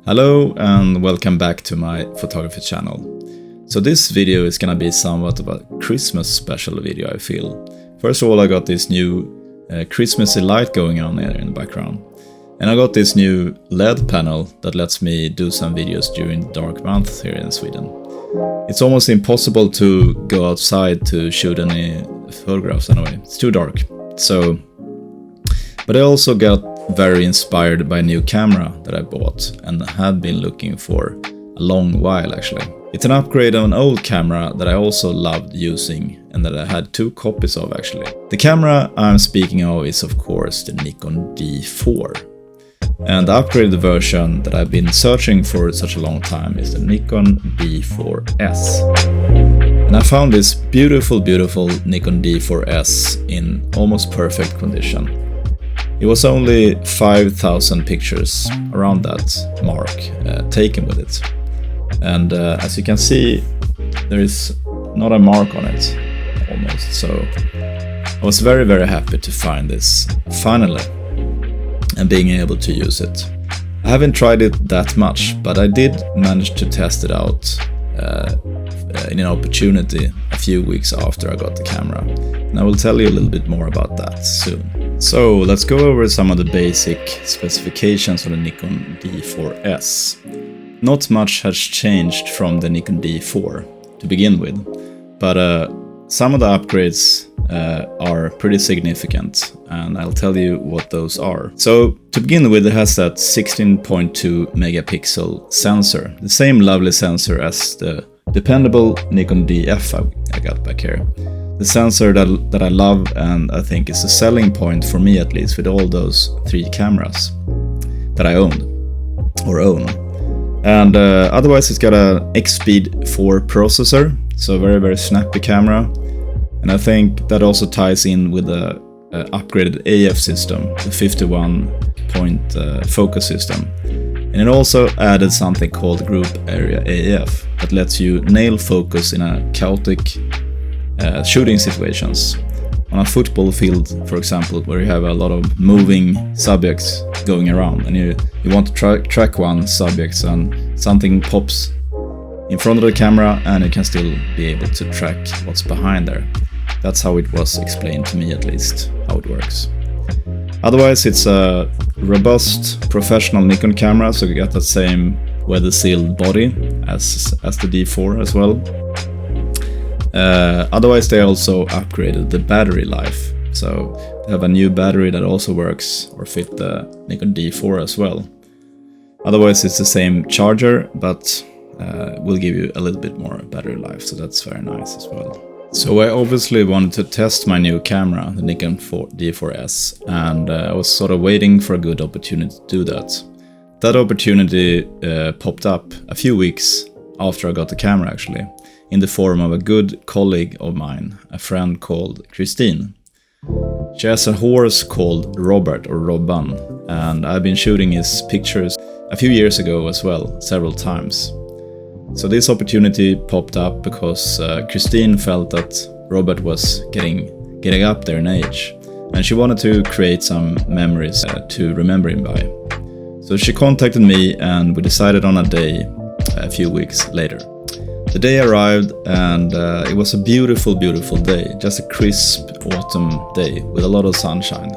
Hello and welcome back to my photography channel. So this video is gonna be somewhat of a Christmas special video, I feel. First of all, I got this new Christmassy light going on here in the background. And I got this new LED panel that lets me do some videos during dark months here in Sweden. It's almost impossible to go outside to shoot any photographs anyway, it's too dark. But I also got very inspired by a new camera that I bought and had been looking for a long while actually. It's an upgrade of an old camera that I also loved using and that I had 2 copies of actually. The camera I'm speaking of is of course the Nikon D4. And the upgraded version that I've been searching for such a long time is the Nikon D4S. And I found this beautiful Nikon D4S in almost perfect condition. It was only 5,000 pictures, around that mark, taken with it. And as you can see, there is not a mark on it, almost. So I was very happy to find this, finally, and being able to use it. I haven't tried it that much, but I did manage to test it out in an opportunity a few weeks after I got the camera. And I will tell you a little bit more about that soon. So let's go over some of the basic specifications of the Nikon D4S. Not much has changed from the Nikon D4 to begin with, but some of the upgrades are pretty significant, and I'll tell you what those are. So to begin with, it has that 16.2 megapixel sensor, the same lovely sensor as the dependable Nikon DF I got back here. The sensor that I love and I think is a selling point for me, at least with all those 3 cameras that I own. And otherwise it's got a X-Speed 4 processor, so very snappy camera. And I think that also ties in with the upgraded AF system, the 51-point focus system. And it also added something called Group Area AF that lets you nail focus in a chaotic shooting situations. On a football field, for example, where you have a lot of moving subjects going around and you want to track one subject and something pops in front of the camera and you can still be able to track what's behind there. That's how it was explained to me, at least, how it works. Otherwise, it's a robust professional Nikon camera, so you got that same weather-sealed body as the D4 as well. Otherwise, they also upgraded the battery life, so they have a new battery that also works or fit the Nikon D4 as well. Otherwise, it's the same charger, but will give you a little bit more battery life, so that's very nice as well. So I obviously wanted to test my new camera, the Nikon D4S, and I was sort of waiting for a good opportunity to do that. That opportunity popped up a few weeks after I got the camera actually, in the form of a good colleague of mine, a friend called Christine. She has a horse called Robert, or Robban, and I've been shooting his pictures a few years ago as well, several times. So this opportunity popped up because Christine felt that Robert was getting up there in age, and she wanted to create some memories to remember him by. So she contacted me and we decided on a day a few weeks later. The day arrived and it was a beautiful day, just a crisp autumn day with a lot of sunshine.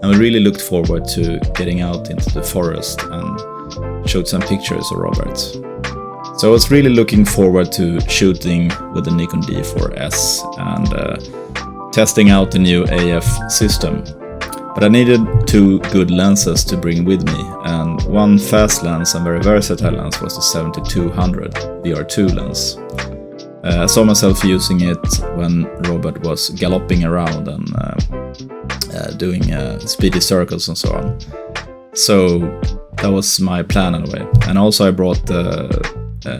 And we really looked forward to getting out into the forest and showed some pictures of Robert. So I was really looking forward to shooting with the Nikon D4S and testing out the new AF system. But I needed 2 good lenses to bring with me, and one fast lens and very versatile lens was the 7200 VR2 lens. I saw myself using it when Robert was galloping around and doing speedy circles and so on. So that was my plan anyway. And also I brought the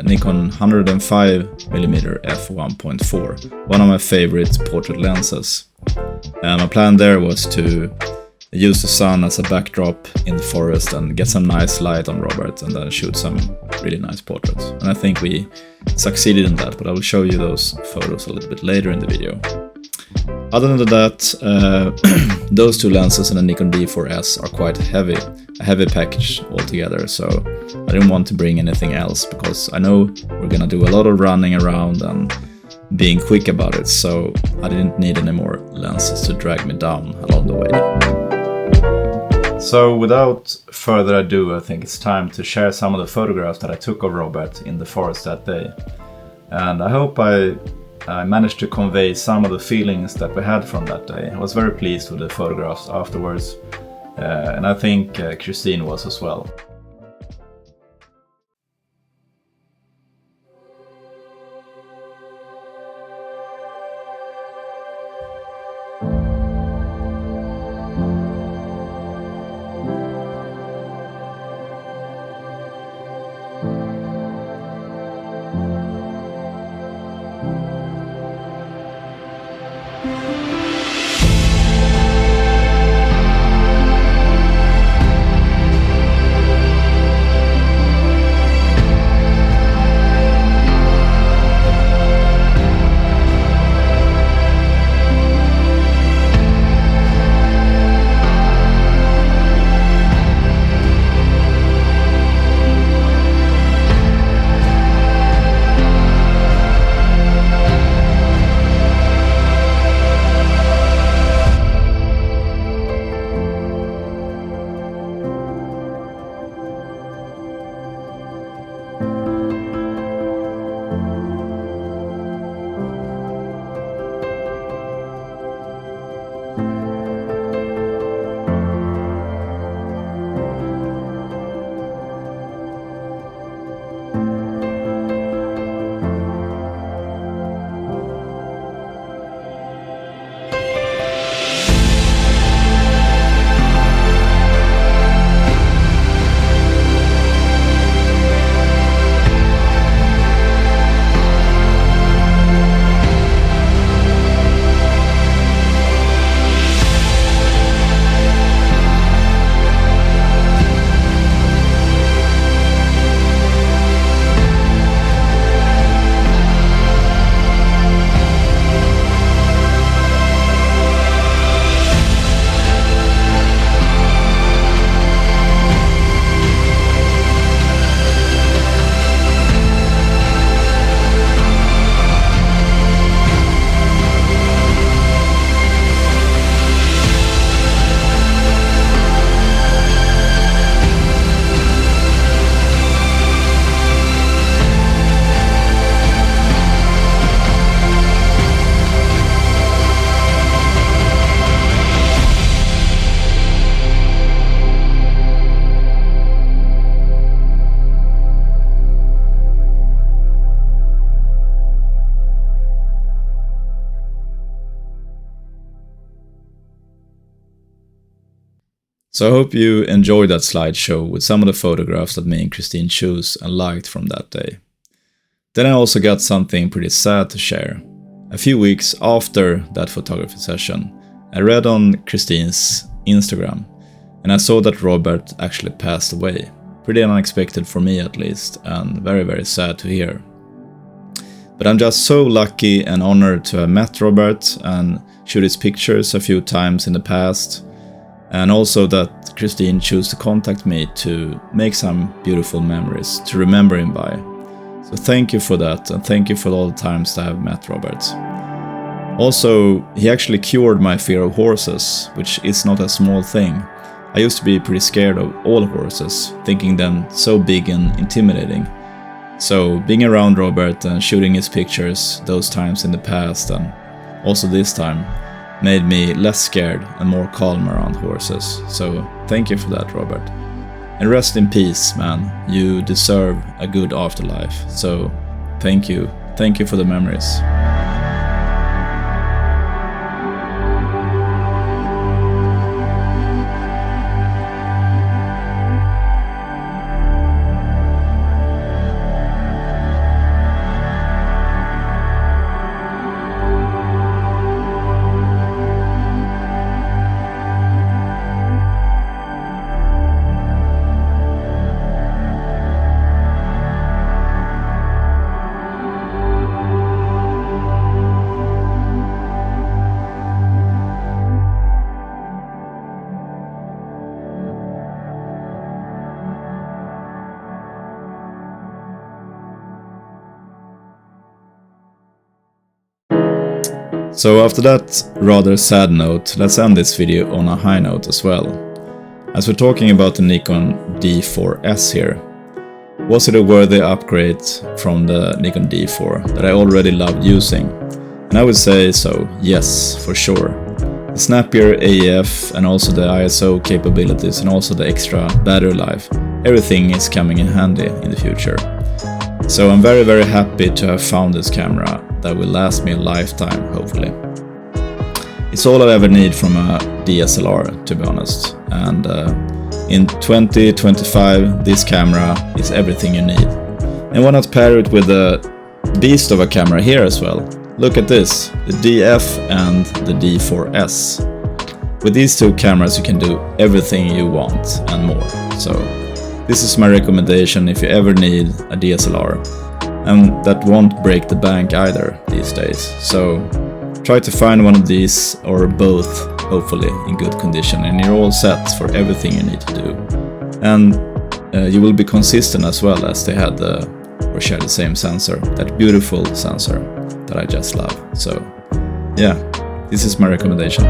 Nikon 105mm f1.4, one of my favorite portrait lenses. My plan there was to use the sun as a backdrop in the forest and get some nice light on Robert and then shoot some really nice portraits. And I think we succeeded in that, but I will show you those photos a little bit later in the video. Other than that, those two lenses and the Nikon D4S are quite heavy, a heavy package altogether, so I didn't want to bring anything else because I know we're gonna do a lot of running around and being quick about it, so I didn't need any more lenses to drag me down along the way. So without further ado, I think it's time to share some of the photographs that I took of Robert in the forest that day. And I hope I managed to convey some of the feelings that we had from that day. I was very pleased with the photographs afterwards, and I think Christine was as well. So I hope you enjoyed that slideshow with some of the photographs that me and Christine chose and liked from that day. Then I also got something pretty sad to share. A few weeks after that photography session, I read on Christine's Instagram and I saw that Robert actually passed away. Pretty unexpected for me at least, and very, very sad to hear. But I'm just so lucky and honored to have met Robert and shoot his pictures a few times in the past, and also that Christine chose to contact me to make some beautiful memories to remember him by. So thank you for that, and thank you for all the times that I have met Robert. Also, he actually cured my fear of horses, which is not a small thing. I used to be pretty scared of all horses, thinking them so big and intimidating. So being around Robert and shooting his pictures those times in the past and also this time made me less scared and more calm around horses. So thank you for that, Robert. And rest in peace, man. You deserve a good afterlife. So thank you. Thank you for the memories. So after that rather sad note, let's end this video on a high note as well. As we're talking about the Nikon D4S here, was it a worthy upgrade from the Nikon D4 that I already loved using? And I would say so, yes, for sure. The snappier AEF and also the ISO capabilities and also the extra battery life, everything is coming in handy in the future. So I'm very, very happy to have found this camera that will last me a lifetime, hopefully. It's all I ever need from a DSLR, to be honest. And in 2025, this camera is everything you need. And why not pair it with the beast of a camera here as well? Look at this, the DF and the D4S. With these two cameras you can do everything you want and more. So this is my recommendation if you ever need a DSLR. And that won't break the bank either these days. So try to find one of these or both, hopefully in good condition, and you're all set for everything you need to do. And you will be consistent as well, as they had or share the same sensor, that beautiful sensor that I just love. So yeah, this is my recommendation.